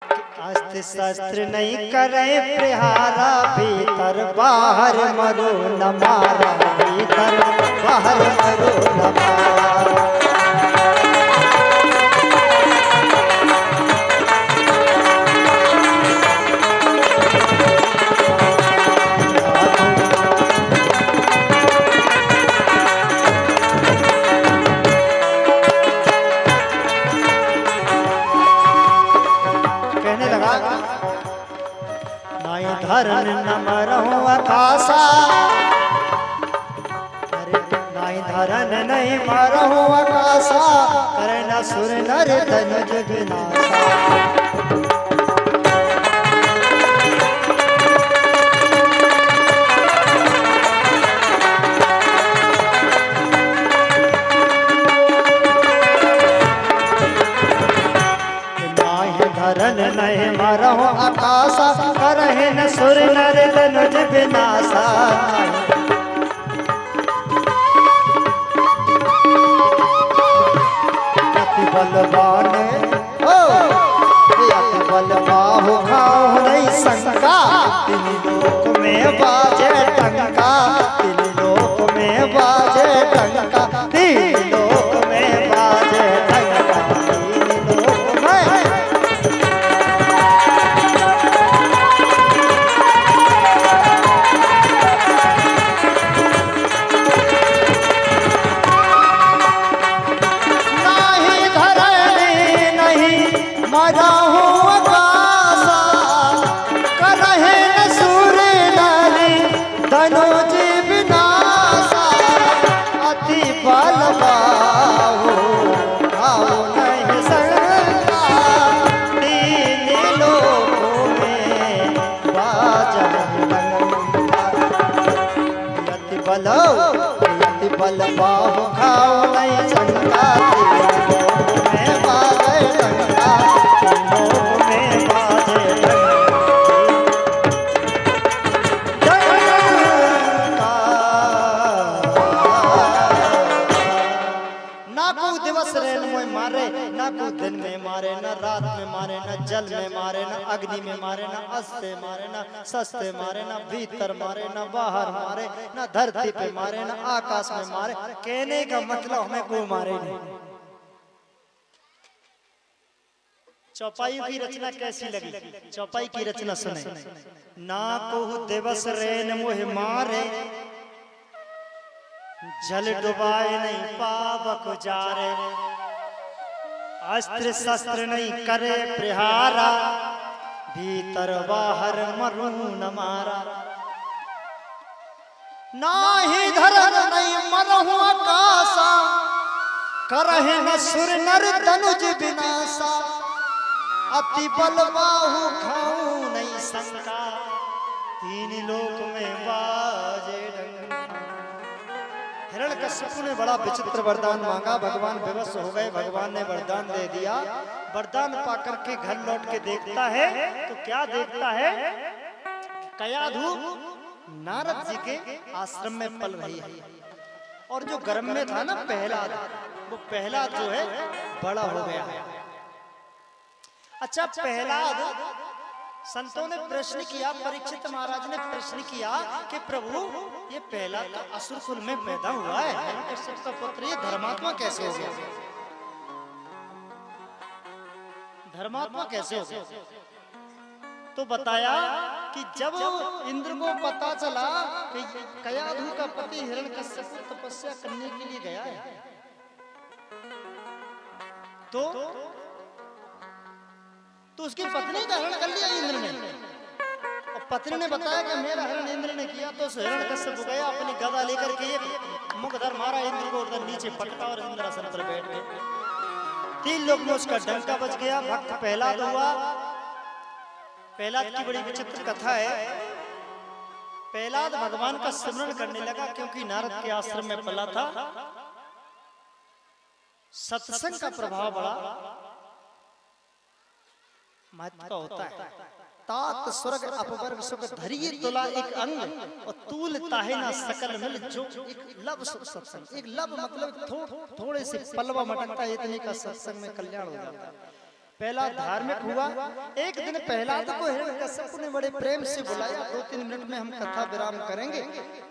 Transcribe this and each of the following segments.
अस्त्र शस्त्र नहीं करे प्रहारा, भीतर बाहर मरो न मारा, भीतर बाहर मरो न मारा। धरन न मरहु आकाशा, नाई धरन नहीं मरहु आकाशा, करे न सुर नर धनुज विनाशा। धरन नहीं मरहु आकाशा, करहि न सुर नर धनुज विनाशा। अति बलवान अति बलवाहु खाहु नहीं शंका, तीन लोक में बाजे टंका, तीन लोक में बाजे टंका, तीन लोक में बाजे टंका, तीन लोक में। बल बाहु खाओ नहीं शंका, में बाजे टंका, में बाजे टंका। ना को दिवस रेल में मारे, ना को दिन में मारे, न रात में मारे, न जल में मारे, न अग्नि में मारे, न अस्ते मारे, न सस्ते मारे, न भीतर मारे, न बाहर मारे, न धरती पे मारे, न आकाश में मारे। कहने का मतलब हमें कोई मारे नहीं। चौपाई की रचना कैसी लगी? चौपाई की रचना सुने। ना को दिवस रेन मोह मारे, जल डुबाए नहीं पावक जारे, अस्त्र शस्त्र नहीं करे प्रहारा, भीतर बाहर मरू न मारा। नाही धरन नहीं मरहु आकाशा, करहि न सुर नर धनुज विनाशा। अति बलवाहु खाऊं नहीं शंका, तीन लोक में बाजे डंका। हिरण्यकश्यप ने बड़ा विचित्र वरदान मांगा, भगवान विवश हो गए। भगवान ने वरदान दे दिया। वरदान पाकर के घर लौट के देखता है तो क्या देखता है? कयाधु नारद जी के आश्रम में पल रही है, और जो गर्भ में था ना प्रहलाद, वो प्रहलाद जो है बड़ा हो गया है। अच्छा, प्रहलाद, संतों ने प्रश्न किया, परीक्षित महाराज ने प्रश्न किया कि प्रभु ये प्रहलाद तो असुर कुल में पैदा हुआ है, हिरण्यकश्यप का पुत्र, ये धर्मात्मा कैसे हो गया? धर्मात्मा कैसे हो गया? तो बताया कि जब इंद्र को पता चला कि कयाधु का पति हिरण्यकश्यप तपस्या करने के लिए गया है, तो उसकी पत्नी का हरण कर लिया इंद्र ने। और पत्नी ने बताया कि मेरा हरण इंद्र ने किया। तो हिरण्यकश्यप गया, अपनी गदा लेकर के एक मुखधर मारा इंद्र को, उधर नीचे पटका और इंद्रासन पर बैठ गए। तीन लोग में उसका डंका बच गया। भक्त प्रहलाद हुआ। प्रहलाद की बड़ी विचित्र कथा है। प्रहलाद भगवान का स्मरण करने लगा, क्योंकि नारद के आश्रम में पला था। सत्संग का प्रभाव बड़ा महत्व का होता है। तात स्वर्ग अपवर्ग सुख धरिए तुला एक अंग, और तूल ताहे ना सकल मिल। जो एक लब सत्संग, एक लब मतलब थोड़े से पलवा मटकता है, इतने का सत्संग में कल्याण हो जाता है। पहला धार्मिक हुआ। एक दिन प्रहलाद को हिरण्यकश्यप ने बड़े प्रेम से बुलाया। 2-3 मिनट में हम कथा विराम करेंगे।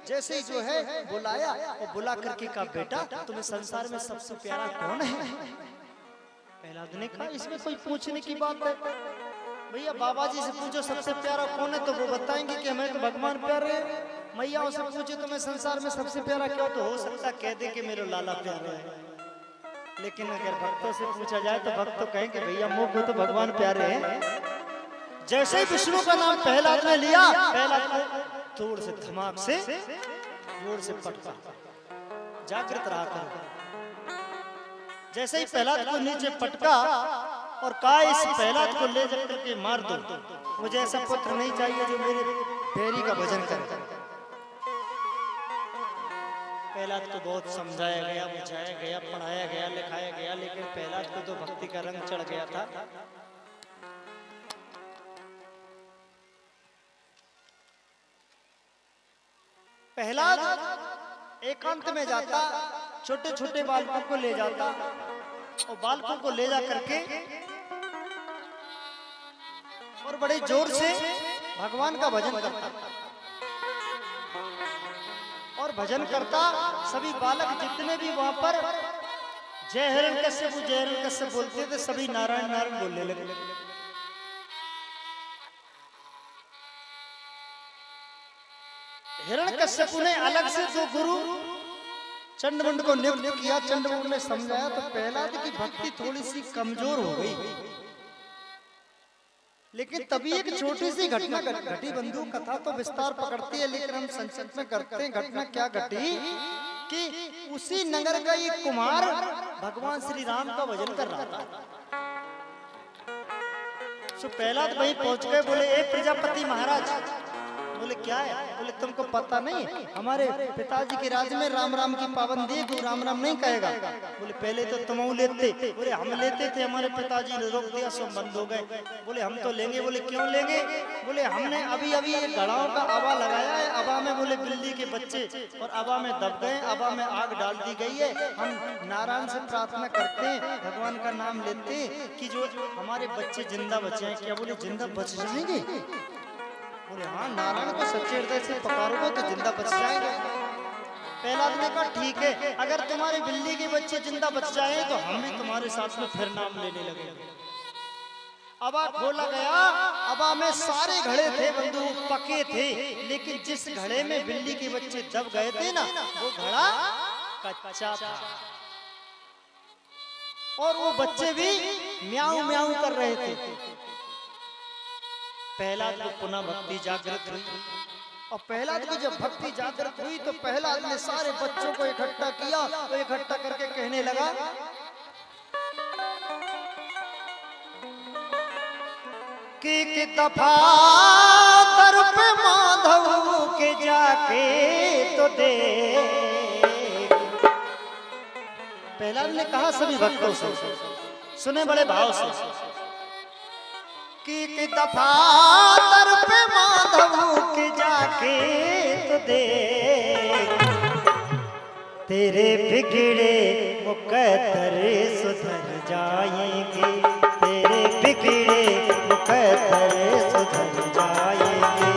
जैसे ही जो है बुलाया और बुला करके कहा, बेटा तुम्हें संसार में सबसे प्यारा कौन है? प्रहलाद ने कहा, इसमें कोई पूछने की बात है? भैया बाबा जी से पूछो सबसे प्यारा कौन है, तो वो बताएंगे कि हमें तो भगवान प्यारे हैं। मैया से पूछे तुम्हें संसार में सबसे प्यारा क्या, तो हो सकता कह दे कि मेरे लाला प्यारे है। लेकिन अगर भक्तों से पूछा जाए तो भक्त तो कहेंगे भैया मुख को तो भगवान प्यारे हैं। जैसे ही विष्णु का नाम प्रहलाद ने लिया, प्रहलाद को जोर से धमाक से जोर से पटका, जागृत रहा करो। जैसे ही प्रहलाद को नीचे पटका और कहा, इस प्रहलाद को ले जाकर के मार दो, मुझे ऐसा पुत्र नहीं चाहिए जो मेरे भेरी का भजन करे। प्रहलाद को बहुत समझाया गया, बुझाया गया, पढ़ाया गया, लिखाया गया, लेकिन प्रहलाद को तो भक्ति का रंग चढ़ गया था। प्रहलाद एकांत में जाता, छोटे छोटे बालकों को ले जाता और बालकों को ले जा करके और बड़े जोर से भगवान का भजन करता और भजन करता। सभी बालक जितने भी वहां पर जय हिरण्यकश्यप बोलते थे, सभी नारायण नारायण बोलने लगे। हिरण्यकश्यप ने अलग से 2 गुरु चंडमुंड को नियुक्त किया। चंडमुंड ने समझाया तो प्रहलाद की भक्ति थोड़ी सी कमजोर हो गई। लेकिन तभी एक छोटी सी घटना घटी। बंधु कथा तो विस्तार पकड़ती है, लेकिन हम संक्षिप्त में करते हैं। घटना क्या घटी कि उसी नगर का एक कुमार भगवान श्री राम का भजन कर रहा था। सो प्रहलाद वहीं पहुंच गए। बोले, ए प्रजापति महाराज। बोले, क्या है? बोले, तुमको पता नहीं हमारे पिताजी के राज में राम राम की पाबंदी है, कोई राम राम नहीं कहेगा। बोले, पहले तो तुम लेते। बोले, हम लेते थे, हमारे पिताजी ने रोक दिया, सब बंद हो गए। बोले, हम तो लेंगे। बोले, क्यों लेंगे? बोले, हमने अभी अभी एक घड़ाओं का अबा लगाया है। अबा में बोले बिल्ली के बच्चे और अबा में दब गए, अबा में आग डाल दी गई है। हम नारायण से प्रार्थना करते हैं, भगवान का नाम लेते हैं कि जो हमारे बच्चे जिंदा बचे हैं। क्या? बोले, जिंदा बच जाएंगे? बोले, हाँ, नारायण को सच्चे हृदय से पुकारोगे तो जिंदा बच जाएंगे। प्रहलाद ने कहा, ठीक है, अगर तुम्हारे बिल्ली के बच्चे जिंदा बच जाए तो हम भी तुम्हारे साथ में फिर नाम लेने लगे। अबा खोला गया। अबा में सारे घड़े थे बंधु, पके थे, लेकिन जिस घड़े में बिल्ली के बच्चे दब गए थे ना, वो घड़ा कच्चा था और वो बच्चे भी म्याऊ म्याऊ कर रहे थे। प्रहलाद को पुनः भक्ति जागृत हुई और प्रहलाद की जब भक्ति जागृत हुई तो प्रहलाद ने सारे बच्चों को इकट्ठा किया। तो इकट्ठा करके कहने लगा कि दफा दर पे माधव के जाके तो दे। प्रहलाद ने कहा सभी भक्तों से, सुने बड़े भाव से, कि दफा दर पे माधव के जाके तो दे, तेरे बिगड़े मुकद्दर सुधर जाएंगे, तेरे बिगड़े मुकद्दर सुधर जाएंगे।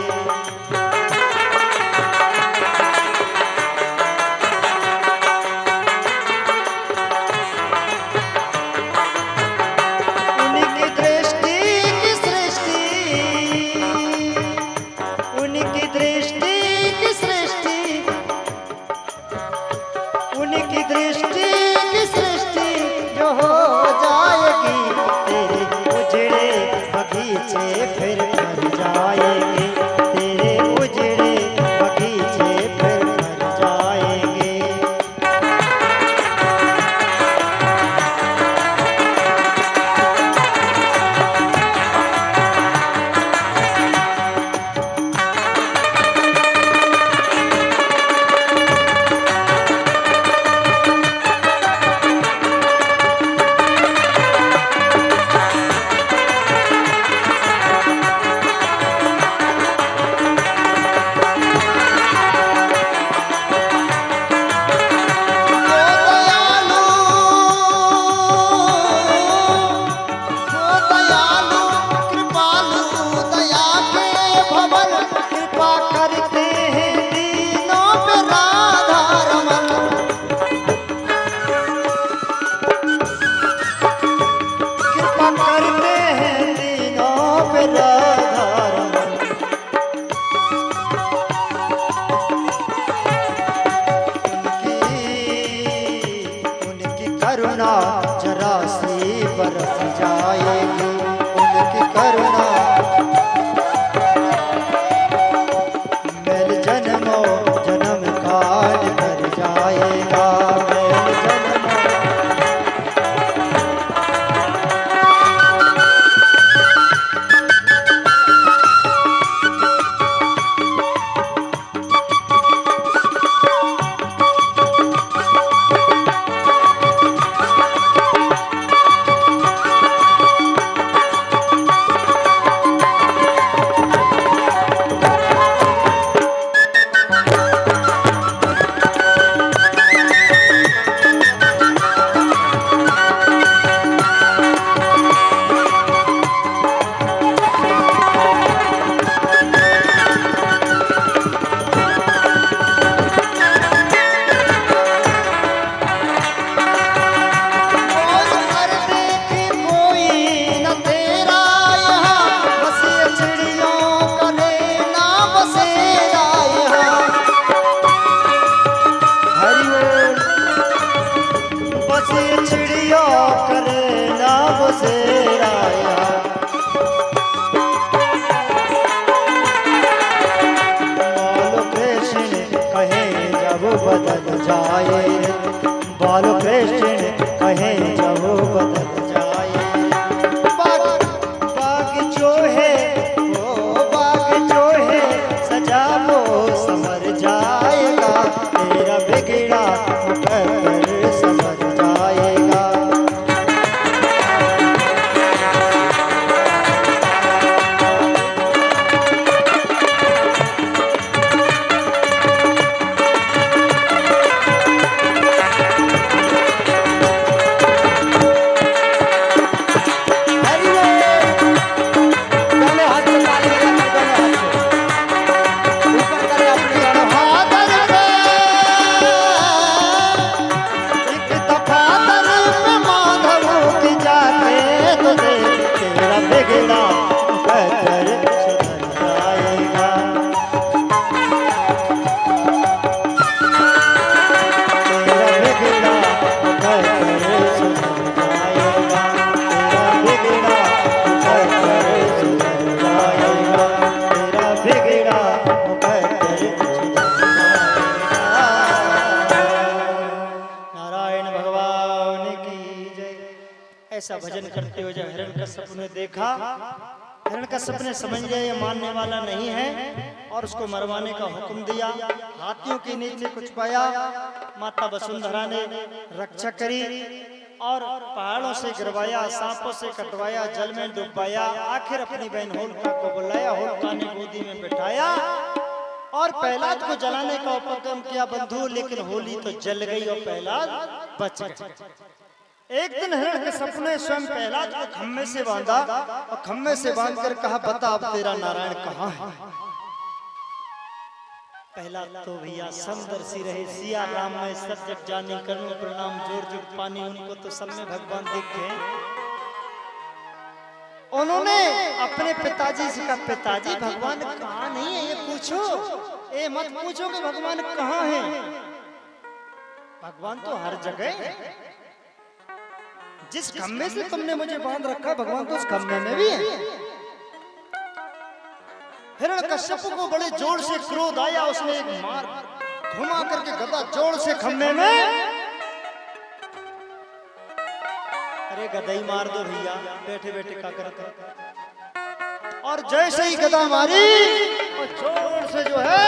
ऐसा भजन करते हुए जब हिरण्यकश्यप ने देखा, हिरण्यकश्यप ने समझ लिया ये मानने वाला नहीं है और उसको मरवाने का हुक्म दिया। हाथियों के नीचे कुछ पाया, माता वसुंधरा ने रक्षा करी और पहाड़ों से गिरवाया, सांपों से कटवाया, जल में डुबाया, आखिर अपनी बहन होलिका को बुलाया, होलिका ने गोदी में बिठाया और प्रहलाद को जलाने का उपक्रम किया बंधु, लेकिन होली तो जल गई और प्रहलाद बच गए। एक दिन हिरण्यकश्यप ने स्वयं प्रहलाद को खम्भे से बांधा और खम्भे से बांधकर कहा, बता अब तेरा नारायण कहाँ है। पहला तो भैया समदर्शी रहे, सिया राम में सब जग जानी, करूं प्रणाम जोर जुग पानी, उनको तो सब में भगवान देखे। उन्होंने अपने पिताजी से कहा, पिताजी भगवान कहाँ नहीं है ये पूछो, ए मत पूछो कि भगवान कहाँ है, भगवान तो हर जगह है। जिस खम्भे से तुमने मुझे बांध रखा भगवान तो उस खम्भे में भी है। हिरण्यकश्यप को बड़े जोर से क्रोध आया, उसने एक मार घुमा करके गदा जोर से खम्भे में, अरे गदा ही मार दो भैया, बैठे बैठे क्या करते। और जैसे ही गदा मारी और जोर से जो है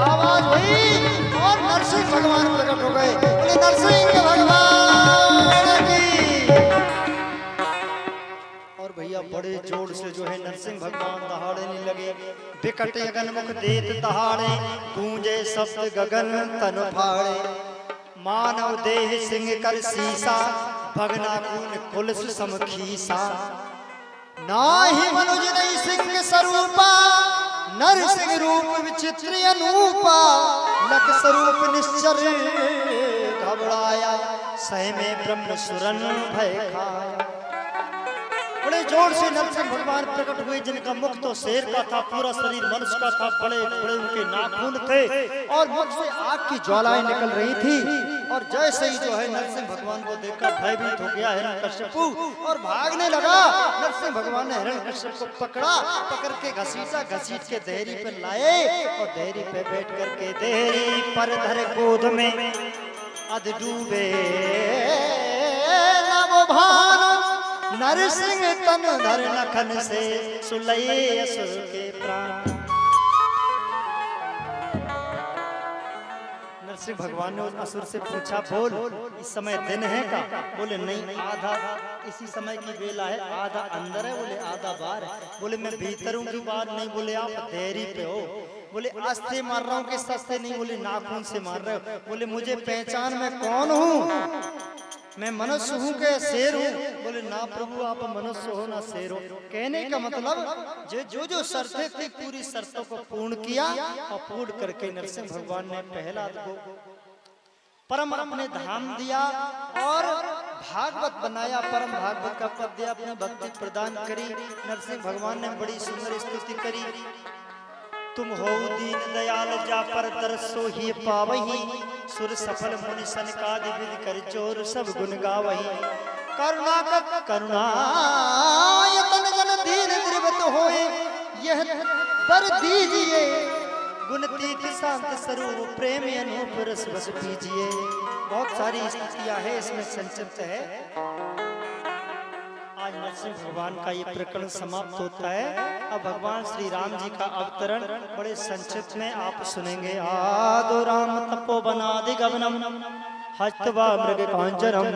आवाज हुई और नरसिंह भगवान प्रकट हो गए। बोले नरसिंह भगवान की। और भैया बड़े जोर से जो है नरसिंह भगवान दहाड़ने लगे। विकट गगन मुख देत दहाड़े, गूंजे शब्द गगन तन फाड़े, मानव देह सिंह कर सीसा, भगना खून कुलस समखीसा, नाहि मनुज नहीं सिंह स्वरूपा, नर सिंह रूप विचित्र अनूपा, लक स्वरूप निश्चर घबराया, सह में ब्रह्म सुरन भय खाया। बड़े जोर से नरसिंह भगवान प्रकट हुए, जिनका मुख तो शेर का था, पूरा शरीर मनुष्य का था, बड़े बड़े उनके नाखून थे और मुख से आग की ज्वालाएं निकल रही थी। और जैसे ही जो है नरसिंह भगवान को देखकर भयभीत हो गया हिरण्यकश्यप और भागने लगा। नरसिंह भगवान ने हिरण्यकश्यप को पकड़ा, पकड़ के घसीटा, घसीट के देहरी पर लाए और देहरी पे बैठ करके देहरी पर धर गोद में अध डूबे नव भानु, नरसिंह तन धर नखन से सुलये असुर के प्राण। नरसिंह भगवान ने उस असुर से पूछा, बोल इस समय दिन है का? बोले नहीं, आधा इसी समय की बेला है, आधा अंदर है, बोले आधा बाहर है। बोले मैं भीतर हूँ की बात नहीं, बोले आप देहरी पे हो। बोले अस्ते मार रहा हूँ कि सस्ते नहीं, बोले नाखून से मार रहे हो। बोले मुझे पहचान मैं कौन हूँ, मैं मनुष्य हूँ के शेर हूँ? बोले ना प्रभु आप मनुष्य हो ना शेर हो। कहने का मतलब जो शर्तें थी पूरी शर्तों को पूर्ण किया और पूर्ण करके नरसिंह भगवान ने प्रहलाद को परम अपने धाम दिया और भागवत बनाया, परम भागवत का पद दिया, अपनी भक्ति प्रदान करी। नरसिंह भगवान ने बड़ी सुंदर स्तुति करी। तुम हो दीन दयाल जा पर तरसो ही पावही, सुर सफल मुनि सनकादि विधि कर चोर सब गुण गावही। करुणा का करुणा यतन जन दीन द्रिवत होए, यह बर दीजिए गुण तीत शांत स्वरूप प्रेम अनूप रस बस पीजिए। बहुत सारी स्थितियां है इसमें संचित है। आज नरसिंह भगवान का ये प्रकरण समाप्त होता है। अब भगवान श्री राम जी का अवतरण बड़े संक्षिप्त में आप सुनेंगे। आदो राम तपोवनादि गमनम, हस्तवा मृग कांचनम,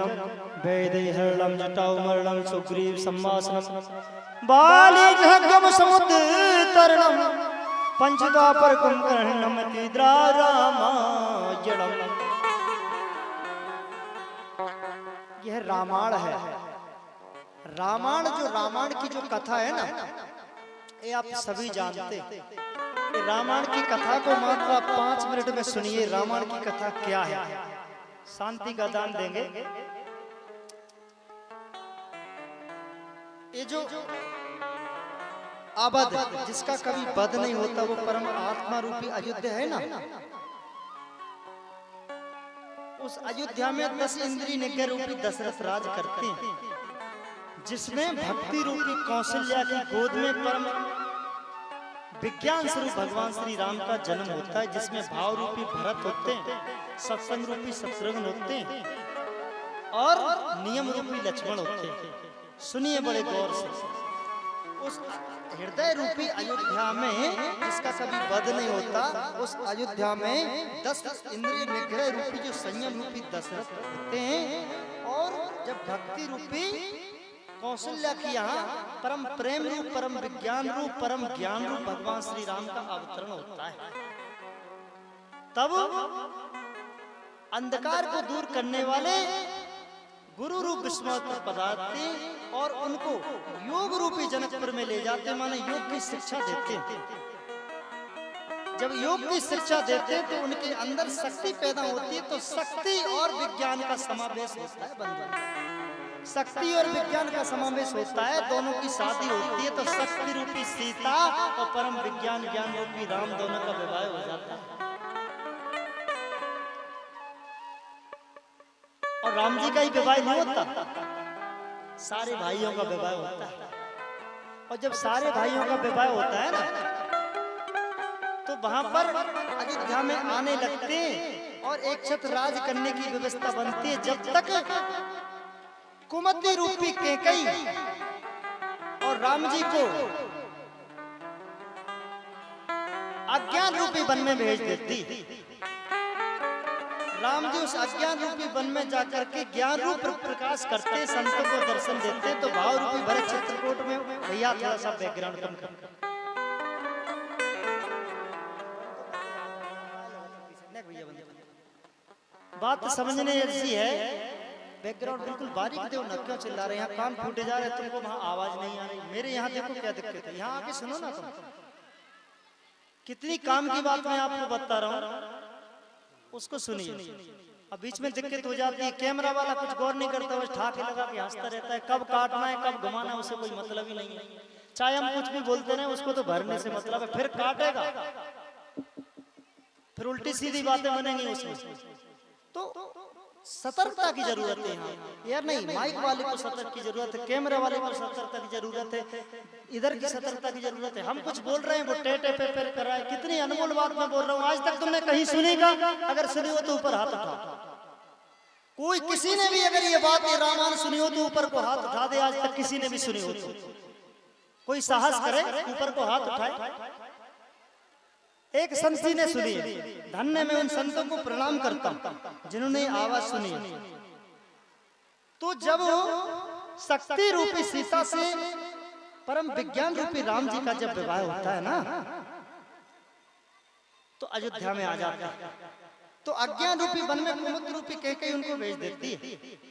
वैदेहरणम जटाउ मरणम, सुग्रीव संवासनम, बाली गम समुद्र तरणम, पंचद्वापर कुंभकर्णम, तीद्रा रामायणम। यह रामायण है। रामायण जो रामायण की जो कथा है ना, ये आप सभी जानते हैं। रामायण की कथा को मात्र आप 5 मिनट में सुनिए। रामायण की कथा क्या है, शांति का दान देंगे। ये जो अवध जिसका कभी वध नहीं होता, वो परम आत्मा रूपी अयोध्या है ना, उस अयोध्या में 10 इंद्रिय निग्रह रूपी दशरथ राज करते हैं, जिसमें भक्ति रूपी कौशल्या की गोद में परम विज्ञान स्वरूप भगवान श्री राम का जन्म होता है, जिसमें भाव रूपी भरत होते हैं, सत्संग रूपी शत्रुघ्न होते हैं और नियम रूपी लक्ष्मण होते हैं। सुनिए बड़े गौर से। उस हृदय रूपी अयोध्या में जिसका कभी वध नहीं होता, उस अयोध्या में 10 इंद्रिय निग्रह रूपी जो संयम रूपी दशरथ होते हैं, और जब भक्ति रूपी कौशल्या की यहाँ परम प्रेम रूप, परम विज्ञान रूप, परम ज्ञान रूप भगवान श्री राम का अवतरण होता है, तब अंधकार को दूर करने वाले गुरु रूप विश्वनाथ पधारते और उनको योग रूपी जनकपुर में ले जाते, माने योग की शिक्षा देते। जब योग की शिक्षा देते तो उनके अंदर शक्ति पैदा होती है, तो शक्ति और विज्ञान का समावेश होता है बंधु। शक्ति और विज्ञान का समावेश होता है, दोनों की शादी होती है, तो शक्ति रूपी सीता और परम विज्ञान ज्ञान रूपी राम दोनों का विवाह हो जाता है। और राम जी का ही विवाह नहीं होता, सारे भाइयों का विवाह होता है। और जब सारे भाइयों का विवाह होता है ना, तो वहां पर अयोध्या में आने लगते हैं और एक छत्र राज करने की व्यवस्था बनती है, जब तक कुमति रूपी कैकई और राम जी को अज्ञान रूपी वन में भेज देती। राम जी उस अज्ञान रूपी वन में जाकर के ज्ञान रूप प्रकाश करते, संतों को दर्शन देते, तो भाव रूपी भरत चित्रकूट में भैया थोड़ा सा बैकग्राउंड कम कर। बात समझने जैसी है, बैकग्राउंड बिल्कुल बारीक दो ना, क्यों चिल्ला रहे हैं? यहाँ कान फूटे जा रहे हैं, तुमको वहाँ आवाज नहीं आ रही। मेरे यहाँ देखो क्या दिक्कत है, यहाँ आके सुनो ना तुम। कितनी काम की बात मैं आपको बता रहा हूँ, उसको सुनिए। अब बीच में दिक्कत हो जाती है, कैमरा वाला कुछ गौर नहीं करता, बस ठाके लगा के हंसता रहता है, कब काटना है कब घुमाना है उसे कोई मतलब ही नहीं है। चाहे हम कुछ भी बोलते रहे, उसको तो भरने से मतलब है, फिर काटेगा, फिर उल्टी सीधी बातें बनेंगी उसमें। तो सतर्कता की जरूरत है यहाँ, यार नहीं, माइक वाले को सतर्क की जरूरत है, कैमरा वाले को सतर्कता की जरूरत है, इधर की सतर्कता की जरूरत है। हम कुछ बोल रहे हैं वो टेटे पे कर रहा है। कितनी अनमोल बात मैं बोल रहा हूँ, आज तक तुमने कहीं सुनी का? अगर सुनी हो तो ऊपर हाथ उठा। कोई किसी ने भी अगर ये बात ये रामायण सुनी हो तो ऊपर को हाथ उठा दे। आज तक किसी ने भी सुनी हो तो कोई साहस करे, ऊपर को हाथ उठाए। एक संत जी ने सुनी, धन्य मैं उन संतों को प्रणाम करता हूं जिन्होंने आवाज सुनी। तो जब शक्ति रूपी सीता से परम विज्ञान रूपी राम जी का जब विवाह होता है ना, तो अयोध्या में आ जाता है, तो अज्ञान रूपी वन में कुमुद रूपी कैकेयी उनको भेज देती है।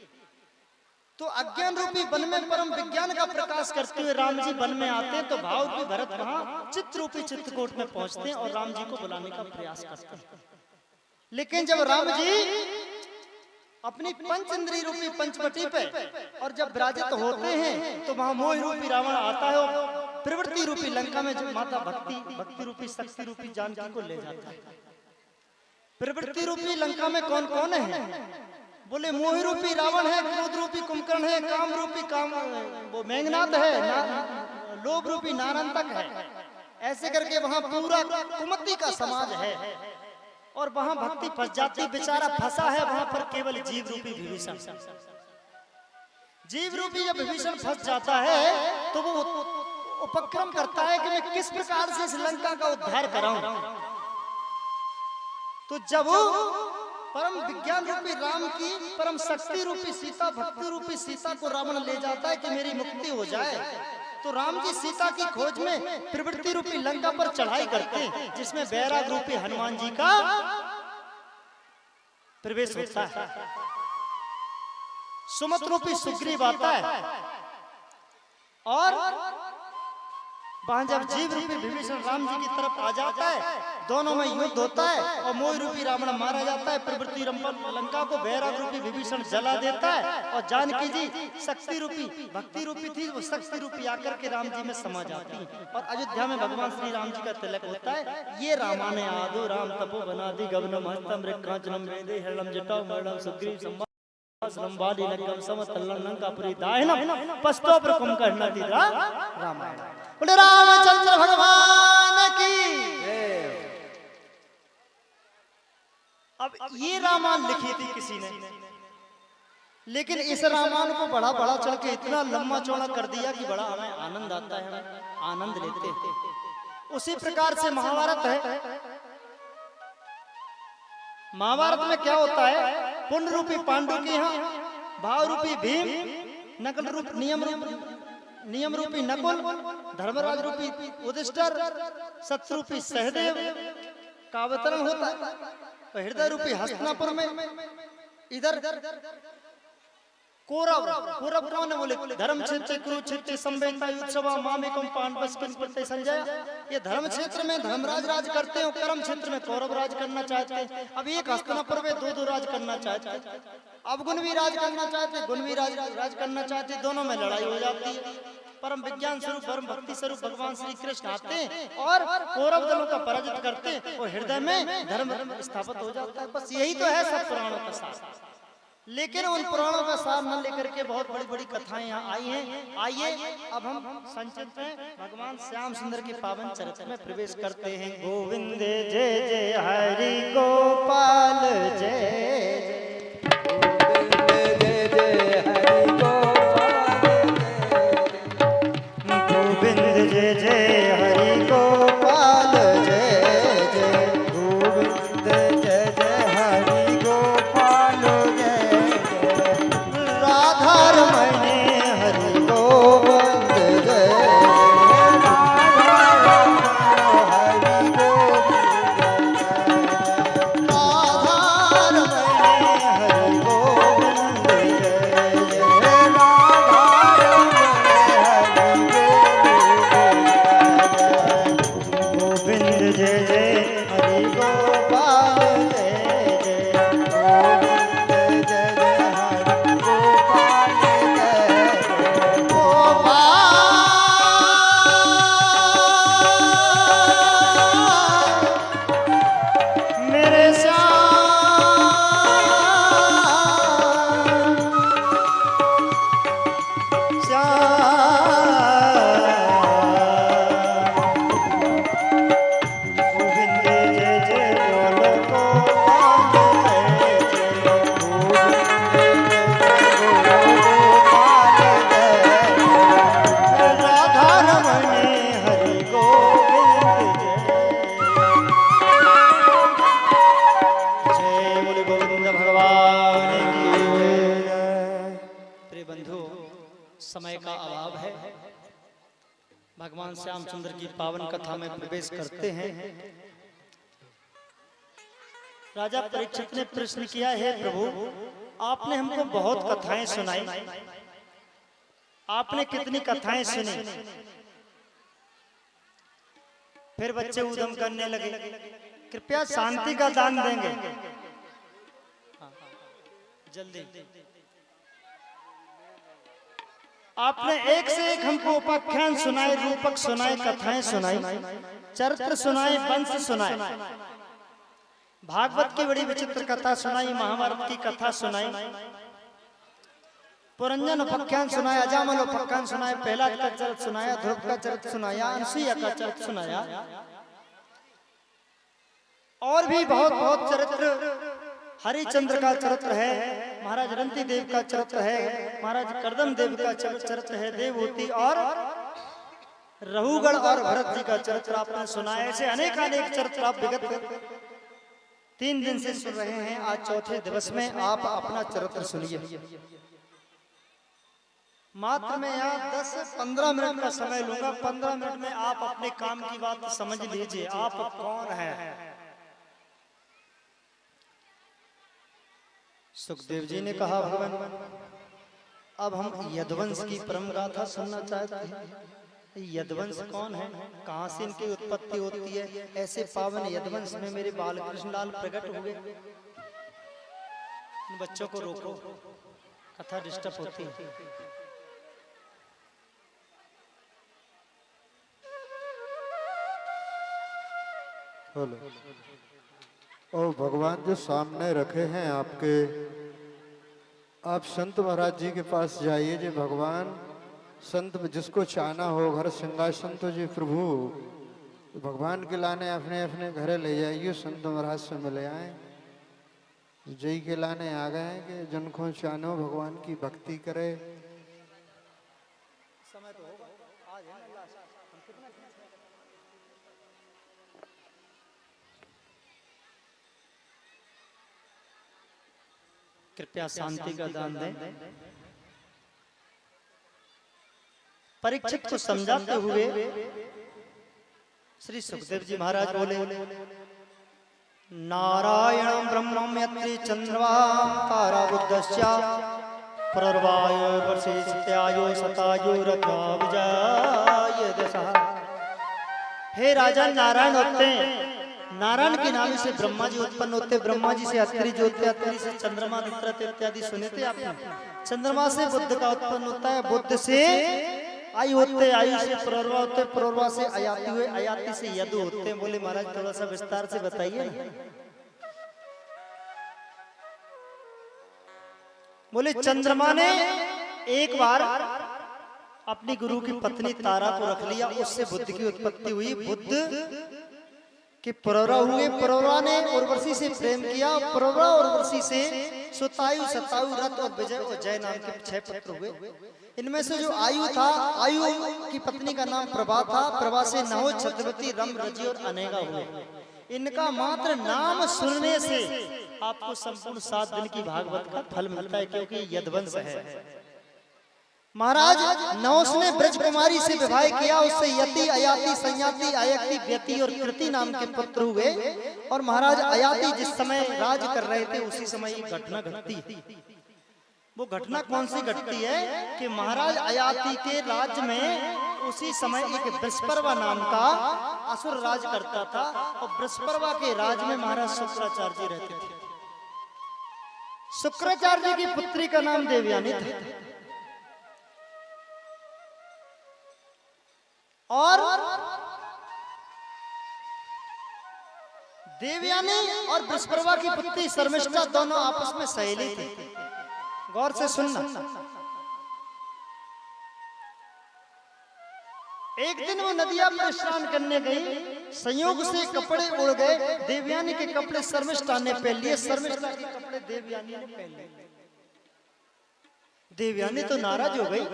तो अज्ञान रूपी वन में परम विज्ञान का प्रकाश करते हुए राम जी वन में आते हैं, तो भाव रूपी भरत वहां चित्र रूपी चित्रकूट में पहुंचते हैं और राम जी को बुलाने का प्रयास करते हैं। लेकिन जब राम जी अपनी पंच इंद्रिय रूपी पंचवटी पे और जब विराजित होते हैं, तो वहां मोह रूपी रावण आता है और प्रवृत्ति रूपी लंका में जब माता भक्ति रूपी शक्ति रूपी जानकी को ले जाता है। प्रवृत्ति रूपी लंका में कौन कौन है? बोले मोह रूपी रावण है, क्रोध रूपी कुंभकर्ण है, काम रूपी वो मेघनाद है, लोभ रूपी नारंतक है। ऐसे करके वहां पूरा कुमति का समाज है और वहां भक्ति फंस जाती, बेचारा फंसा है वहां पर केवल जीव रूपी विभीषण। जीव रूपी जब विभीषण फंस जाता है तो वो उपक्रम करता है कि मैं किस प्रकार से इस लंका का उद्धार कराऊं। तो जब परम विज्ञान रूपी राम की परम शक्ति रूपी सीता, भक्ति रूपी सीता को रावण ले जाता है कि मेरी मुक्ति हो जाए, तो राम जी सीता की खोज में प्रवृत्ति रूपी लंका पर चढ़ाई करते हैं, जिसमें बैराग रूपी हनुमान जी का प्रवेश होता है। सुमत रूपी सुग्रीव आता है और वहां जब जीव रूपी विभीषण राम जी की तरफ आ जाता है, दोनों में युद्ध होता है और मोह रूपी रावण मारा जाता है। प्रवृत्ति लंका को बैराग रूपी विभीषण जला देता है और जानकी जी शक्ति रूपी भक्ति रूपी थी, वो शक्ति रूपी आकर के राम जी में समा जाती है और अयोध्या में भगवान श्री राम जी का तिलक होता है। ये रामायण आदो राम तपो बनादि गगनम हस्तम रेखांचनम वेदे हरणम जटाओ मरणम सुग्रीव संवादी नगम समतल्लं लंकापुरी दाहिनम पस्तो प्रकम करनति रामायण। बोले रामचंद्र भगवान की। अब ये रामायण लिखी थी किसी ने, लेकिन इस रामायण को बड़ा बड़ा चढ़ के इतना लंबा चौड़ा कर दिया कि बड़ा हमें आनंद आता है, हम आनंद लेते हैं। उसी प्रकार से महाभारत है। महाभारत में क्या होता है, पुण्य रूपी पांडु के यहाँ, भाव रूपी भीम, नकल रूप नियम रूपी नकुल, धर्मराज रूपी युधिष्ठिर, सत्य रूपी सहदेव का अवतरण होता है। हृदय रूपी हस्तिनापुर में इधर कौरव कौन है बोले, धर्म क्षेत्र कुरुक्षेत्र संवेदना युद्धसभा मामेकम पांडवस्किन प्रत्यय संजय। ये धर्म क्षेत्र में धर्मराज राज करते हैं, कर्म क्षेत्र में कौरव राज करना चाहते हैं। अब एक हस्तिनापुर में दो राज करना चाहते हैं। अब गुणवी राज करना चाहते, गुणवी राज करना चाहते, दोनों में लड़ाई हो जाती है। परम विज्ञान स्वरूप परम भक्ति स्वरूप भगवान श्री कृष्ण आते हैं और कौरव दलों का पराजित करते हैं और हृदय में धर्म स्थापित हो जाता है। बस यही तो है सब पुराणों का सार। लेकिन उन पुराणों का सार न लेकर के बहुत बड़ी बड़ी कथाएं यहाँ आई हैं। आइए अब हम संक्षिप्त में भगवान श्याम सुंदर के पावन चरित्र में प्रवेश करते हैं। गोविंद जय जय हरि गोपाल जय, गोविंद जय जय हरि गोपाल जय जय, गोविंद जय जय हरि गोपाल जय जय, राधा रमण हरि गोविंद जय जय, राधा रमण हरि गोविंद जय, राधा रमण हरि गोविंद जय जय, राधा रमण गोविंद जय जय हरि गोपाल जय जय, गोविंद जय जय हरि गोपाल जय जय, गोपाल मेरे श्याम गोविंद जय जय बोलो गोपाल जय जय, गोविंद जय जय गोपाल जय जय, राधा रमण हरि गोविंद जय जय, बोले गोविंद भगवान की जय। प्रिय बंधु, समय का अभाव है, भगवान श्याम सुंदर की पावन कथा में प्रवेश करते हैं। राजा परीक्षित ने प्रश्न किया, है प्रभु आपने हमको बहुत कथाएं सुनाई, आपने कितनी कथाएं सुनी। फिर बच्चे उद्यम करने लगे, कृपया शांति का दान देंगे। जल्दी, आपने एक से एक हमको उपाख्यान सुनाए, रूपक सुनाए, कथाएं सुनाई, चरित्र सुनाए, वंश सुनाए, भागवत की बड़ी विचित्र कथा सुनाई, महाभारत की कथा सुनाई, पुरंजन उपाख्यान सुनाया, अजामल उपाख्यान सुनाया, प्रहलाद का चरित्र सुनाया, ध्रुव का चरित्र सुनाया, अनसुईया का चरित्र सुनाया, और भी बहुत बहुत चरित्र। हरिचंद्र का चरित्र है, महाराज रंती देव का चरित्र है, महाराज करदम देव का चरित्र है, देवहूति और रहुगढ़ और भरत जी का चरित्र आपने सुना है। ऐसे अनेक चरित्र आप विगत 3 दिन से सुन रहे हैं। आज चौथे दिवस में आप अपना चरित्र सुनिए। मात्र मैं यहाँ 10-15 मिनट का समय लूंगा। 15 मिनट में आप अपने काम की बात समझ लीजिए, आप कौन है। सुखदेव जी ने कहा, भगवान अब हम यदुवंश की परम गाथा सुनना चाहते हैं। यदुवंश कौन है, कहां से इनकी उत्पत्ति होती है। ऐसे पावन यदुवंश में मेरे बाल कृष्ण लाल प्रकट हुए। बच्चों को रोको, कथा डिस्टर्ब होती है। और भगवान जो सामने रखे हैं आपके, आप संत महाराज जी के पास जाइए। जो भगवान संत जिसको चाहना हो, घर सिंहासन तो जी प्रभु भगवान के लाने अपने अपने घरे ले जाइए, संत महाराज से मिले आए। जय के लाने आ गए हैं कि जिनको चानो भगवान की भक्ति करे। समय तो होगा, आज है ना लास्ट, हम कितना कृपया शांति का दान दें। परीक्षित को समझाते हुए श्री सुखदेव जी महाराज बोले, नारायणं ब्रह्मं यत्रि चंद्रमां तारा बुद्धस्या प्रर्वायो वर्षेस्त्यायो सतायो रथा विजय दशा। हे राजा, नारायण होते हैं, नारायण के नाम से ब्रह्मा जी उत्पन्न होते, ब्रह्मा जी से अत्रि जी होते, अत्रि से चंद्रमा मित्र इत्यादि सुने थे आपने। चंद्रमा से बुद्ध का उत्पन्न होता है, बुद्ध से आयु होते, आयु से प्रौरवा होते, प्रौरवा से अयाति हुए, अयाति से यदु होते हैं। बोले महाराज थोड़ा सा विस्तार से बताइए। बोले चंद्रमा ने एक बार अपनी गुरु की पत्नी तारा को रख लिया, उससे बुद्ध की उत्पत्ति हुई, बुद्ध कि प्रौरवा हुए, प्रौरवा ने उर्वशी से प्रेम किया, प्रौरवा उर्वशी से सुतायु सतायु रथ और विजय और जय नाम के 6 पुत्र हुए। इनमें से जो आयु था, आयु की पत्नी का नाम प्रभा था, प्रभा से नहुष, छत्रवती, रम, रजी और अनेगा हुए। इनका मात्र नाम सुनने से आपको संपूर्ण 7 दिन की भागवत का फल मिलता है, क्योंकि यदवंश है। महाराज नहुष ने ब्रज कुमारी से विवाह किया, उससे यति, अयाति, संयाति, अयक्ति, व्यति और कृति नाम के पुत्र हुए। और महाराज अयाति जिस समय राज कर रहे थे उसी समय एक घटना घटती। वो घटना कौन सी घटती है कि महाराज अयाति के राज्य में उसी समय एक बृहस्पति नाम का असुर राज करता था, और बृहस्पति के राज में महाराज शुक्राचार्य जी रहते थे। शुक्राचार्य जी की पुत्री का नाम देवयानी था, और देवयानी और बृहस्पति की पुत्री शर्मिष्ठा दोनों आपस में सहेली थी। गौर से सुनना। एक दिन वो नदिया पर स्नान करने गई, संयोग से कपड़े उड़ गए, देवयानी के कपड़े शर्मिष्ठा ने पहन लिए, शर्मिष्ठा के कपड़े देवयानी ने पहन लिए। देवयानी तो नाराज हो गई,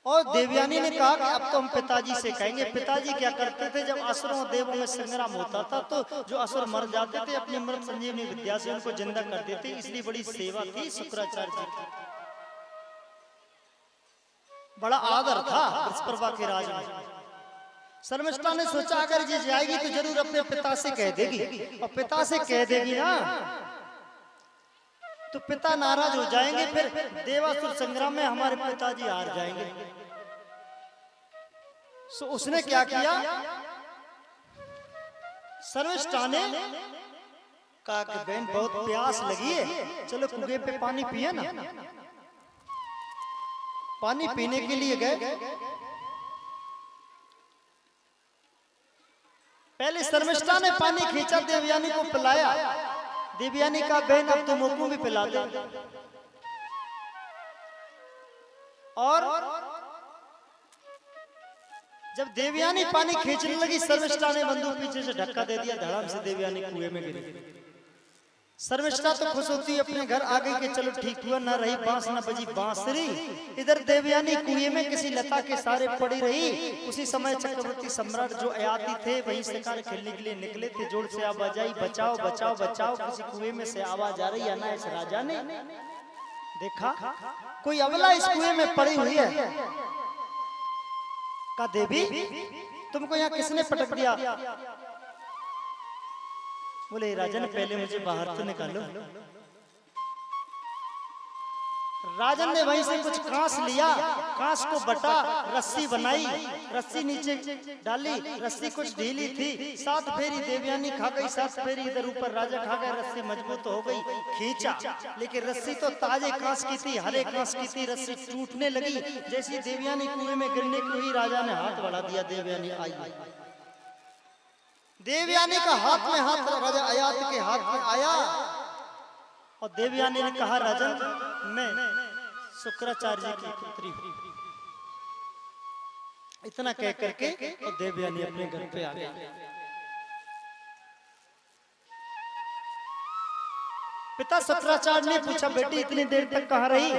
और देवयानी ने कहा कि अब तो हम पिताजी से कहेंगे। पिताजी क्या करते थे, जब असुरों और देवों में संग्राम होता था तो जो असुर मर जाते थे अपनी मृत संजीवनी विद्या से उनको जिंदा कर देते, इसलिए बड़ी सेवा थी शुक्राचार्य जी की, बड़ा आदर था बृहस्पति के राज में। शर्मिष्ठा ने सोचा अगर ये जाएगी तो जरूर अपने पिता से कह देगी, और पिता से कह देगी ना तो पिता नाराज हो जाएंगे, फिर देवासुर संग्राम में हमारे पिताजी हार जाएंगे। सो उसने क्या किया, शर्मिष्ठा ने कहा कि बहन बहुत प्यास लगी है, चलो कुएं पे पानी पिए ना। पानी पीने के लिए गए। पहले शर्मिष्ठा ने पानी खींचा, देवयानी को पिलाया। देवयानी का बहन अब तो मुझको भी पिला दे। और जब देवयानी पानी खींचने लगी, शर्मिष्ठा ने बंदूक पीछे से धक्का दे दिया, धड़ाम से देवयानी कुएं में गिरी। शर्मिष्ठा तो खुश होती है, अपने घर आ गई कि चलो ठीक हुआ, ना रही बांस ना बजी बांसुरी। इधर देवयानी कुएं में किसी लता के सहारे पड़ी रही। उसी समय चक्रवर्ती सम्राट जो अयाति थे वहीं शिकार खेलने के लिए निकले थे। जोर से आवाज आई, बचाओ बचाओ बचाओ, किसी कुएं में से आवाज आ रही है। ना इस राजा ने देखा कोई अबला इस कुएं में पड़ी हुई है। कहा देवी तुमको यहाँ किसने पटक दिया? बोले राजन पहले मुझे बाहर तो निकालो। राजन ने वहीं से कुछ कांस लिया, कांस को बटा, रस्सी बनाई, रस्सी नीचे डाली, रस्सी कुछ ढीली थी। 7 फेरी देवयानी खा गई, 7 फेरी इधर ऊपर राजा खा गए। रस्सी मजबूत हो गई, खींचा, लेकिन रस्सी तो ताजे कांस की थी, हरे कांस की थी। रस्सी टूटने लगी। जैसी देवयानी कुएं में गिरने की हुई, राजा ने हाथ बढ़ा दिया, देवयानी आई। देवयानी का हाथ में हाथ राजा अयात के हाथ में आया, और देवयानी ने कहा राजन मैं शुक्राचार्य जी की पुत्री हूं। इतना कह करके और देवयानी अपने घर पे आ गई। पिता शुक्राचार्य ने पूछा, बेटी इतनी देर तक कहाँ रही?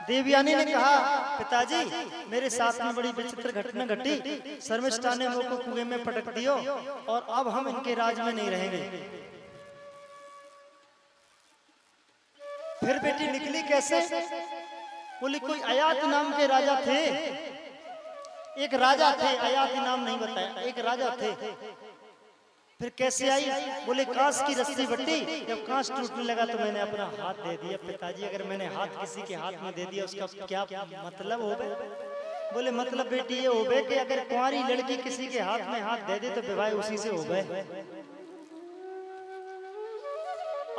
देवयानी ने कहा, पिताजी मेरे साथ में बड़ी विचित्र घटना घटी। शर्मिष्ठा ने मुझको कुएं में पटक दियो और अब हम इनके राज में नहीं रहेंगे। फिर बेटी निकली कैसे? बोली कोई अयात नाम के राजा थे, एक राजा थे, अयात नाम नहीं बताया, एक राजा थे। फिर कैसे आई? बोले कांस की रस्सी बटी, जब कांस टूटने लगा तो मैंने अपना हाथ दे दिया। पिताजी अगर मैंने हाथ किसी के हाथ में दे दिया उसका क्या मतलब होवे? बोले मतलब बेटी ये होवे कि अगर कुंवारी लड़की किसी के हाथ में हाथ दे दे तो विवाह उसी से होवे।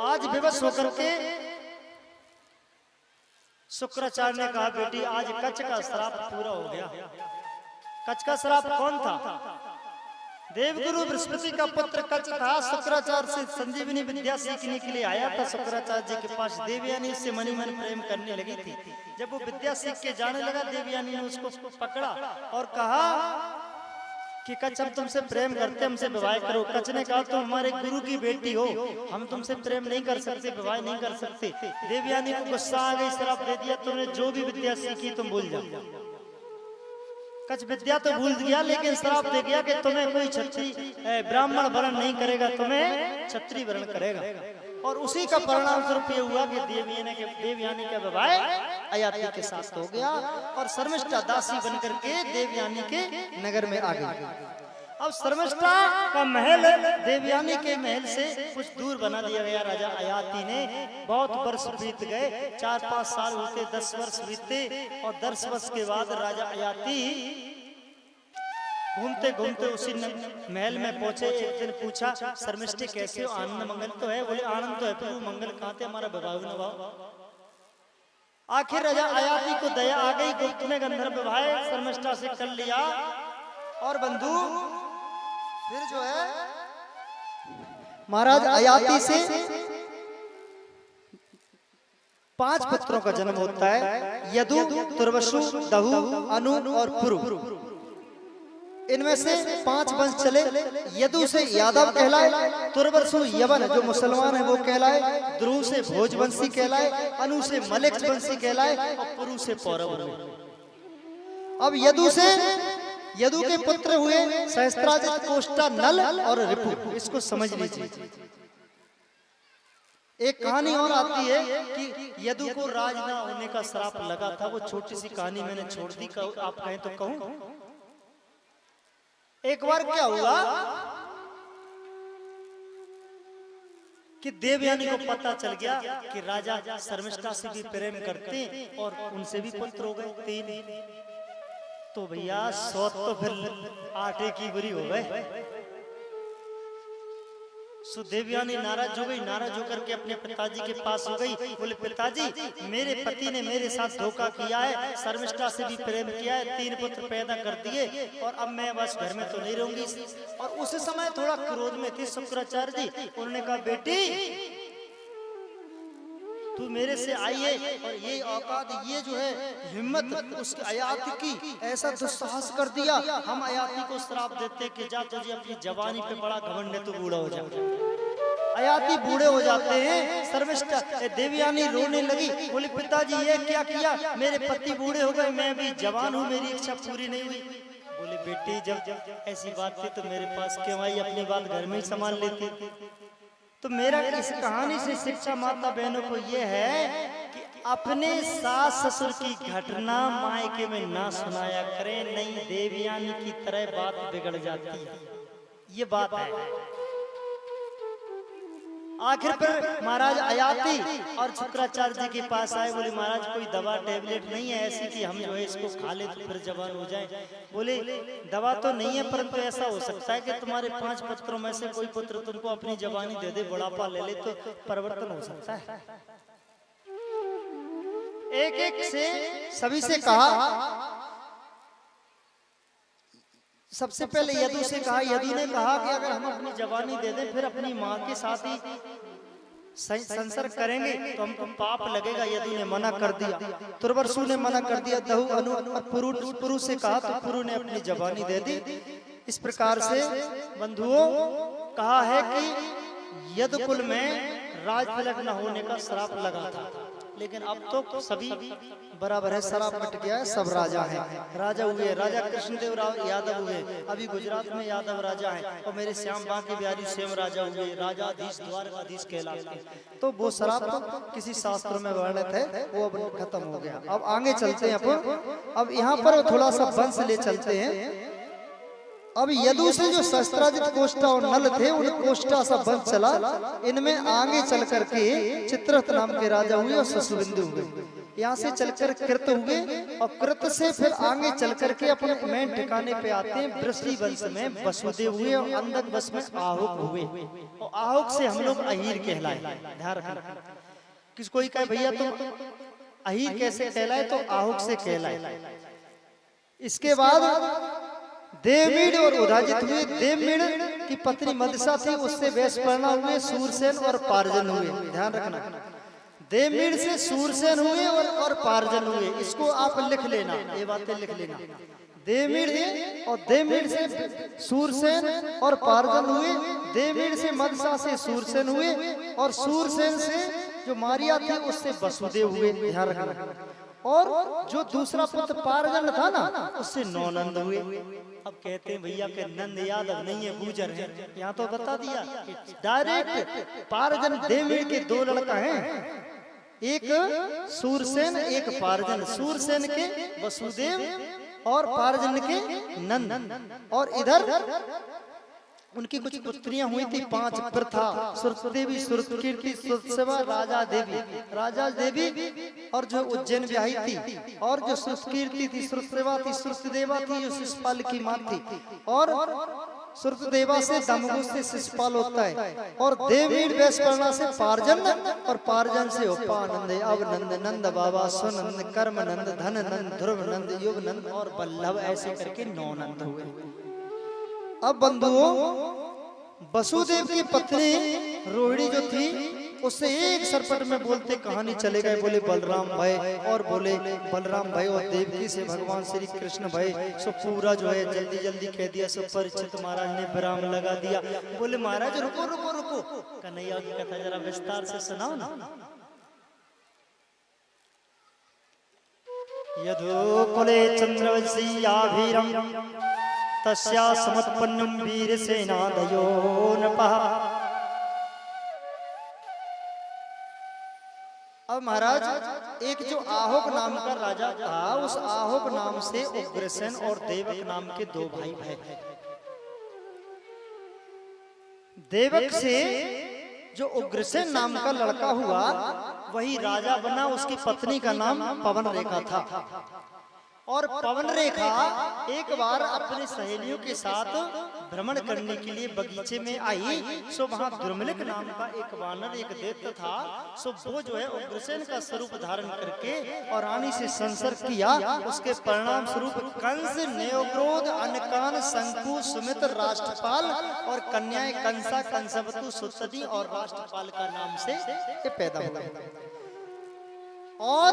आज विवश होकर के शुक्राचार्य ने कहा, बेटी आज कच्छ का श्राप पूरा हो गया। कच्छ का श्राप कौन था? देवगुरु बृहस्पति का पुत्र कच्छ था। शुक्राचार्य से संजीवनी विद्या सीखने के लिए आया था। शुक्राचार्य जी के पास देवयानी उससे मनी मन प्रेम करने लगी थी। जब वो विद्या सीख के जाने लगा, देवयानी ने उसको पकड़ा और कहा कि कच्छ हम तुमसे प्रेम करते, हमसे विवाह करो। कच्छ ने कहा तुम हमारे गुरु की बेटी हो, हम तुमसे प्रेम नहीं कर सकते, विवाह नहीं कर सकते। देवयानी को गुस्सा आ गई, श्राप दे दिया, तुमने जो भी विद्या सीखी तुम भूल जाओ। कच्छ विद्या तो भूल गया लेकिन श्राप दे गया कि तुम्हें कोई क्षत्रिय ब्राह्मण वर्ण नहीं करेगा, तुम्हें क्षत्रिय वर्ण करेगा। और उसी का परिणाम स्वरूप ये हुआ कि देवयानी का विवाह अयाति के साथ हो गया और शर्मिष्ठा दासी बनकर के देवयानी के नगर में आ गई। अब शर्मिष्ठा का महल देवयानी के महल से कुछ दूर बना दिया गया राजा अयाति ने। बहुत वर्ष बीत गए, 4-5 साल होते, 10 वर्ष बीते और 10 वर्ष के बाद राजा अयाति घूमते घूमते उसी महल में पहुंचे। एक दिन पूछा, शर्मिष्ठे कैसे हो, आनंद मंगल तो है? बोले आनंद तो है, प्रभु मंगल कहाँ थे, हमारा विवाह न हुआ। आखिर राजा अयाति को दया आ गई, गुप्त में गंधर्व विवाह शर्मिष्ठा से कर लिया। और बंधु फिर जो है महाराज अयाति से 5 पुत्रों का जन्म होता है, यदु, तुर्वसु, दहु, अनु और पुरु। इनमें से 5 वंश चले। यदु से यादव कहलाए, तुर्वसु यवन जो मुसलमान है वो कहलाए, द्रुह से भोजवंशी कहलाए, अनु से मलिक वंशी कहलाए और पुरु से पौरव। अब यदु के पुत्र हुए सहस्त्राजित, कोष्टा, नल और रिपु। इसको समझ लीजिए। एक कहानी और आती है कि यदु को राज ना होने का श्राप लगा था। वो छोटी सी कहानी मैंने छोड़ दी, आप कहें तो कहूं। एक बार क्या हुआ कि देवयानी को पता चल गया कि राजा शर्मिष्ठा से भी प्रेम करते और उनसे भी पुत्र हो गए 3। तो भैया 100 तो फिर आटे की बुरी हो गए। सो देवयानी नाराज हो गई। नाराज होकर के अपने पिताजी के पास हो गई। बोले पिताजी मेरे पति ने मेरे साथ धोखा किया है, शर्मिष्ठा से भी प्रेम किया है, 3 पुत्र पैदा कर दिए और अब मैं बस घर में तो नहीं रहूंगी। और उस समय थोड़ा क्रोध में थे शुक्राचार्य जी। उन्होंने कहा बेटी तू मेरे से आई है और ये औकात, ये जो है हिम्मत उस अयाति की, ऐसा दुस्साहस कर दिया। हम अयाति को श्राप देते कि जा तुझे अपनी जवानी पे बड़ा घमंड है, तू बूढ़ा हो जा। अयाति बूढ़े हो जाते हैं। शर्मिष्ठा देवयानी रोने लगी। बोली पिताजी ये क्या किया, मेरे पति बूढ़े हो गए, मैं भी जवान हूँ, मेरी इच्छा पूरी नहीं हुई। बोले बेटी जब ऐसी बात थी तो मेरे पास क्यों आई, अपनी बात घर में ही संभाल लेती। तो मेरा इस कहानी से शिक्षा माता बहनों को यह है कि अपने सास ससुर की घटना मायके में ना सुनाया करें, नहीं देवयानी की तरह बात बिगड़ जाती है। ये बात है। आखिर पर महाराज अयाति और शुक्राचार्य जी के पास आए। बोले महाराज कोई दवा टेबलेट नहीं है ऐसी कि हम जो है इसको खा ले तो फिर जवान हो जाए। बोले दवा तो नहीं है परंतु ऐसा हो सकता है कि तुम्हारे 5 पुत्रों में से कोई पुत्र तुमको अपनी जवानी दे दे, बुढ़ापा ले ले तो परिवर्तन हो सकता है। एक से सभी से कहा। सबसे पहले यदु से कहा। यदु ने कहा कि अगर हम अपनी जवानी दे दें फिर अपनी माँ के साथ ही संसर्ग करेंगे तो हमको पाप लगेगा। यदु ने मना कर दिया। तुर्वसु ने मना कर दिया। दहु, अनु और पुरु से कहा तो पुरु ने अपनी जवानी दे दी। इस प्रकार से बंधुओं कहा है कि यदु कुल में राज तिलक न होने का श्राप लगा था, लेकिन अब तो सभी बराबर है, श्राप मिट गया है, सब राजा हैं। राजा हुए, राजा कृष्णदेव राव यादव हुए, अभी गुजरात में यादव राजा हैं, और मेरे श्याम बांके बिहारी स्वयं राजा हुए, राजाधीश द्वारकाधीश कहलाते हैं। तो वो श्राप किसी शास्त्र में वर्णित है, वो अब खत्म हो गया। अब आगे चलते हैं अपन, अब यहाँ पर थोड़ा सा वंश ले चलते हैं। अब यदु से जो शस्त्राजित कोष्ठा और नल थे, उन कोष्ठा सा वंश चला। इनमें आगे चल करके चित्ररथ नाम के राजा हुए और शशुबिंदु हुए। यहाँ से चलकर कृत हुए, और कृत से फिर आगे चल करके अपने मेन ठिकाने पे आते हैं। वृष्टि वंश में वसुदेव हुए, और अंधक वंश में आहुक हुए, और आहुक से हम लोग अहीर कहलाए। ध्यान रखना, किस कोई कहे भैया तुम अहीर कैसे कहलाए, तो आहुक से कहलाए। इसके बाद देवमीड़ और उदाजित हुए। देवमीड़ की पत्नी मदसा थी, उससे वैशपर्णा हुए, सूरसेन और पार्जन हुए। ध्यान रखना, देवमीड़ से सूरसेन हुए और पार्जन हुए। इसको आप लिख लेना, ये बातें लिख लेना। देवमीड़ और देवमीड़ से सूरसेन और पार्जन हुए। देवमीड़ से मदसा से सूरसेन हुए, और सूरसेन से जो मारिया थी उससे वसुदेव हुए। ध्यान रखना, और जो दूसरा पुत्र पार्जन था ना, उससे नौ नंद हुए। अब कहते हैं भैया के नंद यादव नहीं है, गुजर है। यहाँ तो बता दिया डायरेक्ट। पार्जन देवमीड़ के दो लड़का हैं, एक सूरसेन एक पार्जन। सूरसेन के वसुदेव और पार्जन के नंद। और इधर उनकी कुछ पुत्रियां हुई थी, 5 प्रथा, सुरदेवी, सुरकीर्ति, सुरसेवा, राजा देवी, और जो उज्जैन ब्याही थी, और जो सुरकीर्ति थी, सुरसेवा थी, सुरदेवा थी, जो शिशुपाल की मां थी, और सुरदेवा से दमगु से शिशुपाल होता है, और देवमीड़ वैशपर्णा से पार्जन, और पार्जन से उपानंद, अवनंद, नंद बाबा, सुनंद, कर्मनंद, धननंद, ध्रुवनंद, युगनंद और बल्लभ, ऐसे करके 9 नंद हुए। अब बंधुओं, वसुदेव की पत्नी रोहिणी जो थी, उससे एक सरपट में बोलते कहानी चले गए। बोले बलराम भाई, और बोले बलराम भाई और देवकी से भगवान श्री कृष्ण भाई। सो पूरा जो है जल्दी जल्दी कह दिया। सो परीक्षित महाराज ने विराम लगा दिया। बोले महाराज रुको रुको रुको, कन्हैया की कथा जरा विस्तार से सुनाओ ना। यदो कुले चंद्रवंशीयाभिरम तस्या समुत्पन्नं वीरसेनाधयो नृपः। अब महाराज, एक जो आहुक नाम का राजा था, उस आहुक नाम से उग्रसेन और देवक नाम के 2 भाई थे। देवक से जो उग्रसेन नाम का लड़का हुआ, वही राजा बना। उसकी पत्नी का नाम पवन रेखा था। और पवन रेखा एक बार अपनी सहेलियों के साथ भ्रमण करने के लिए बगीचे में आई। सो वहां दुर्मिलिक नाम का एक वानर, एक दैत्य था। सो वो जो है उग्रसेन का स्वरूप धारण करके और रानी से संसर्ग किया। उसके परिणाम स्वरूप कंस, नेवक्रोध, अनकान, शंकु, सुमित, राष्ट्रपाल और कन्याएं कंसा, कंसवतु, सुतदी और राष्ट्रपाल का नाम से ये पैदा हुए। और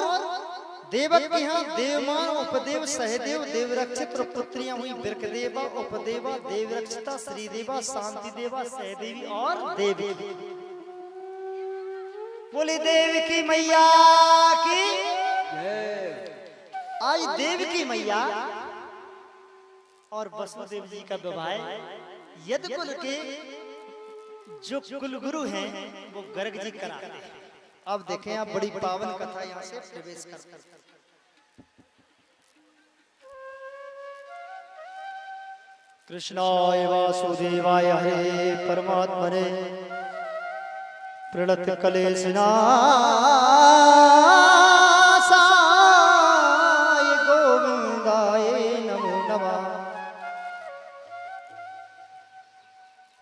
देवक के यहाँ देवमान, उपदेव, सहदेव, देवरक्षित और पुत्रियां हुई बिरकदेवा, उपदेवा, देवरक्षिता, श्रीदेवा, शांति देवा, सहदेवी और देवी। बोली देव की मैया की। आज देव की मैया और वसुदेव जी का विवाह यदि कुल के जो कुलगुरु हैं वो गर्ग जी कराते हैं। अब देखें आप, बड़ी पावन कथा यहाँ से प्रवेश करते हैं। कृष्णाय वासुदेवाय हरे परमात्मने प्रणत क्लेशनाशाय गोविंदाय नमो नमः।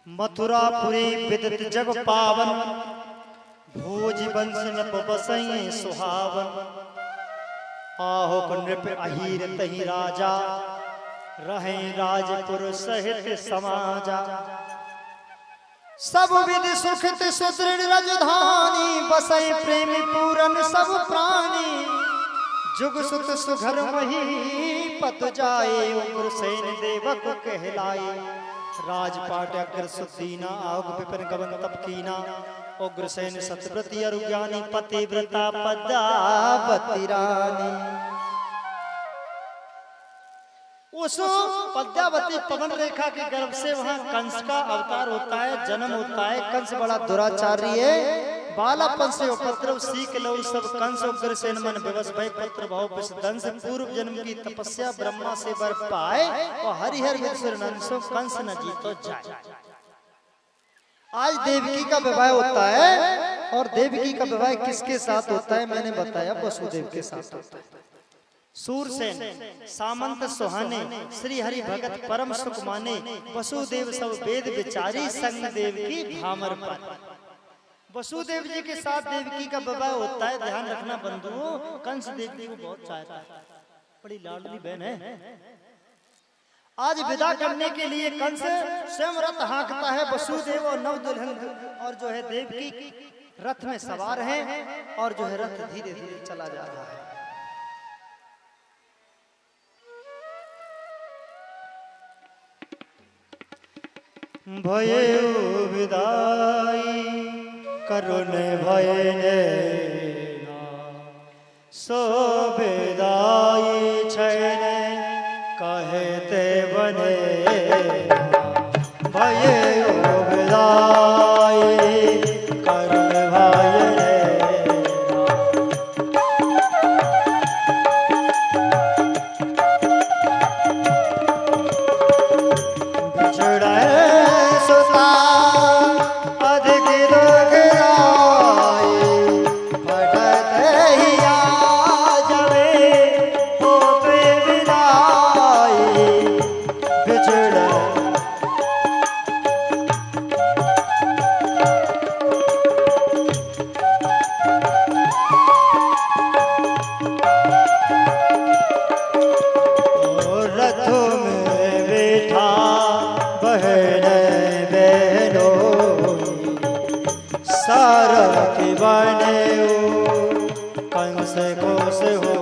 मथुरापुरी विदित जग पावन, भोज वंश नृप बसई सुहावन। आहुक नृप अहीर तहि राजा, रहे राजपुर सहित समाजा। सब विधि सुखित सुदृढ़ राजधानी, बसई प्रेमी पूरन सब प्राणी। जुग सुत सुघर मही पत जाए, उग्रसेन देवक कहलाए। राजपाट अग्र सुदीना, आग विपिन गवन तप कीना। उग्रसेन सतव्रती अरुज्ञानी पतिव्रता पद्मावती रानी। उस पद्मावती पवन रेखा के गर्भ से वहां कंस का अवतार होता है, जन्म होता है। कंस बड़ा दुराचारी है, बालापन से उपद्रव सीख लो सब कंस। उग्रसेन मन विवश भय पुत्र भाव विषदंस, पूर्व जन्म की तपस्या ब्रह्मा से वर पाए, और हरिहर विदुर नंसो कंस न जीतो जाए। आज देवकी का विवाह होता है, और देवकी का विवाह किसके साथ होता है? मैंने बताया वसुदेव के साथ होता है। सूरसेन सामंत सुहाने, श्री हरि भगत परम सुख माने, वसुदेव सब वेद विचारी, संग देव की भामर पर। वसुदेव जी के साथ देवकी का विवाह होता है। ध्यान रखना बंधुओं, कंस देवकी को बहुत चाहता है, बड़ी लाडली बहन है। आज विदा करने के लिए कंस स्वयं रथ हाँकता है। वसुदेव और नव दुल्हन और जो है देवकी रथ में सवार हैं, और जो है रथ धीरे धीरे चला जा रहा है। भये विदाई करुण भयने सो विदाई छैने कहते बने। भये विदाई करुण भयने सारथी बने कंस को से हो